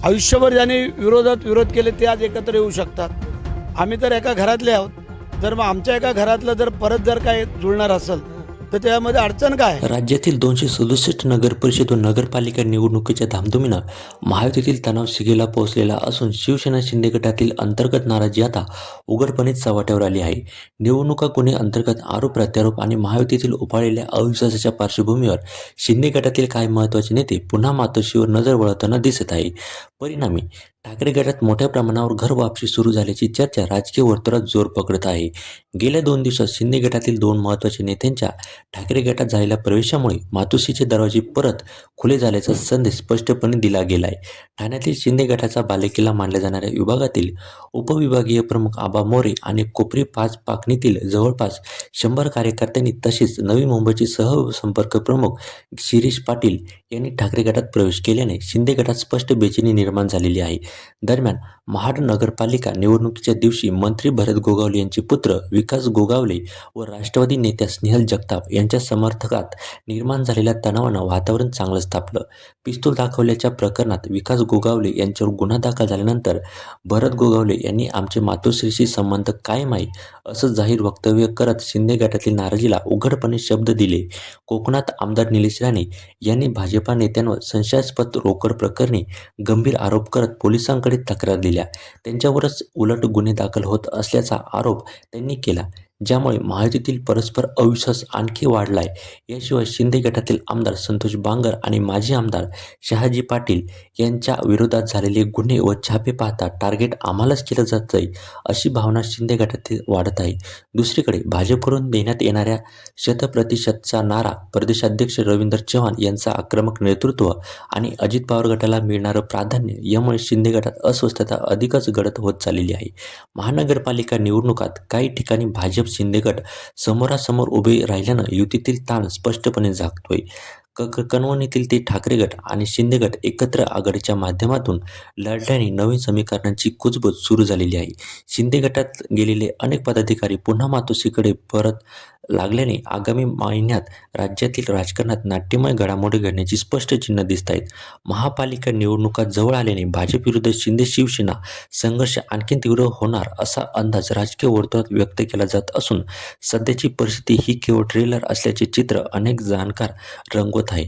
आयुष्यभर ज्यांनी विरोध केले ते आज एकत्र येऊ शकतात. आम्ही तर एका घरातले आहोत. जर मग आमच्या एका घरातलं जर परत जर काय जुळणार असेल तर त्यामध्ये अडचण काय? राज्यातील 267 नगर परिषद व नगरपालिका निवडणुकीच्या धामधुमीनं महायुतीतील तणाव शिगेला पोहोचलेला असून शिवसेना शिंदे गटातील अंतर्गत नाराजी आता उघडपणे चव्हाट्यावर आली आहे. निवडणुका गुन्हे अंतर्गत आरोप प्रत्यारोप आणि महायुतीतील उफाळलेल्या अविश्वासाच्या पार्श्वभूमीवर शिंदे गटातील काही महत्त्वाचे नेते पुन्हा मातोश्रीवर नजर वळवताना दिसत आहे. परिणामी ठाकरे गटात मोठ्या प्रमाणावर घर वापसी सुरू झाल्याची चर्चा राजकीय वर्तुळात जोर पकडत आहे. गेल्या 2 दिवसात शिंदे गटातील 2 महत्त्वाच्या नेत्यांच्या ठाकरे गटात झालेल्या प्रवेशामुळे मातोश्रीचे दरवाजे परत खुले झाल्याचा संदेश स्पष्टपणे दिला गेला आहे. ठाण्यातील शिंदे गटाचा बालेकिल्ला मानल्या जाणाऱ्या विभागातील उपविभागीय प्रमुख आबा मोरे आणि कोपरी 5 पाकणीतील जवळपास 100 कार्यकर्त्यांनी तसेच नवी मुंबईचे सहसंपर्क प्रमुख शिरीष पाटील यांनी ठाकरे गटात प्रवेश केल्याने शिंदे गटात स्पष्ट बेचैनी निर्माण झालेली आहे. दरम्यान महाड नगरपालिका निवडणुकीच्या दिवशी मंत्री भरत गोगावले यांचे पुत्र विकास गोगावले व राष्ट्रवादी नेत्या स्नेहल जगताप यांच्या समर्थकात निर्माण झालेल्या तणावानं वातावरण चांगलंच तापलं. पिस्तूल दाखवल्याच्या प्रकरणात विकास गोगावले यांच्यावर गुन्हा दाखल झाल्यानंतर भरत गोगावले यांनी आमचे मातोश्रीशी संबंध कायम आहे असं जाहीर वक्तव्य करत शिंदे गटातील नाराजीला उघडपणे शब्द दिले. कोकणात आमदार निलेश राणे यांनी भाजपा नेत्यांवर संशयास्पद रोकड प्रकरणी गंभीर आरोप करत पोलिसांकडे तक्रार दिल्या. त्यांच्यावरच उलट गुन्हे दाखल होत असल्याचा आरोप त्यांनी केला, ज्यामुळे महायुतीतील परस्पर अविश्वास आणखी वाढलाय. याशिवाय शिंदे गटातील आमदार संतोष बांगर आणि माजी आमदार शहाजी पाटील यांच्या विरोधात झालेले गुन्हे व छापे पाहता टार्गेट आम्हालाच केलं जातंय अशी भावना शिंदे गटातील वाढत आहे. दुसरीकडे भाजपकडून देण्यात येणाऱ्या 100%चा नारा, प्रदेशाध्यक्ष रवींद्र चव्हाण यांचं आक्रमक नेतृत्व आणि अजित पवार गटाला मिळणारं प्राधान्य यामुळे शिंदे गटात अस्वस्थता अधिकच गडद होत चाललेली आहे. महानगरपालिका निवडणुकात काही ठिकाणी भाजप शिंदे गट समोरासमोर उभे राहिल्यानं युतीतील ताण स्पष्टपणे जागतोय. कणवणीतील ते ठाकरे गट आणि शिंदे गट एकत्र आघाडीच्या माध्यमातून लढल्याने नवीन समीकरणांची कुजबूज सुरू झालेली आहे. शिंदे गटात गेलेले अनेक पदाधिकारी पुन्हा मातोश्रीकडे परत लागल्याने आगामी महिन्यात राज्यातील राजकारणात नाट्यमय घडामोडी घडण्याची स्पष्ट चिन्ह दिसत आहेत. महापालिका निवडणुका जवळ आल्याने भाजप विरुद्ध शिंदे शिवसेना संघर्ष आणखी तीव्र होणार असा अंदाज राजकीय वर्तुळात व्यक्त केला जात असून सध्याची परिस्थिती ही केवळ ट्रेलर असल्याचे चित्र अनेक जाणकार रंगवत आहे.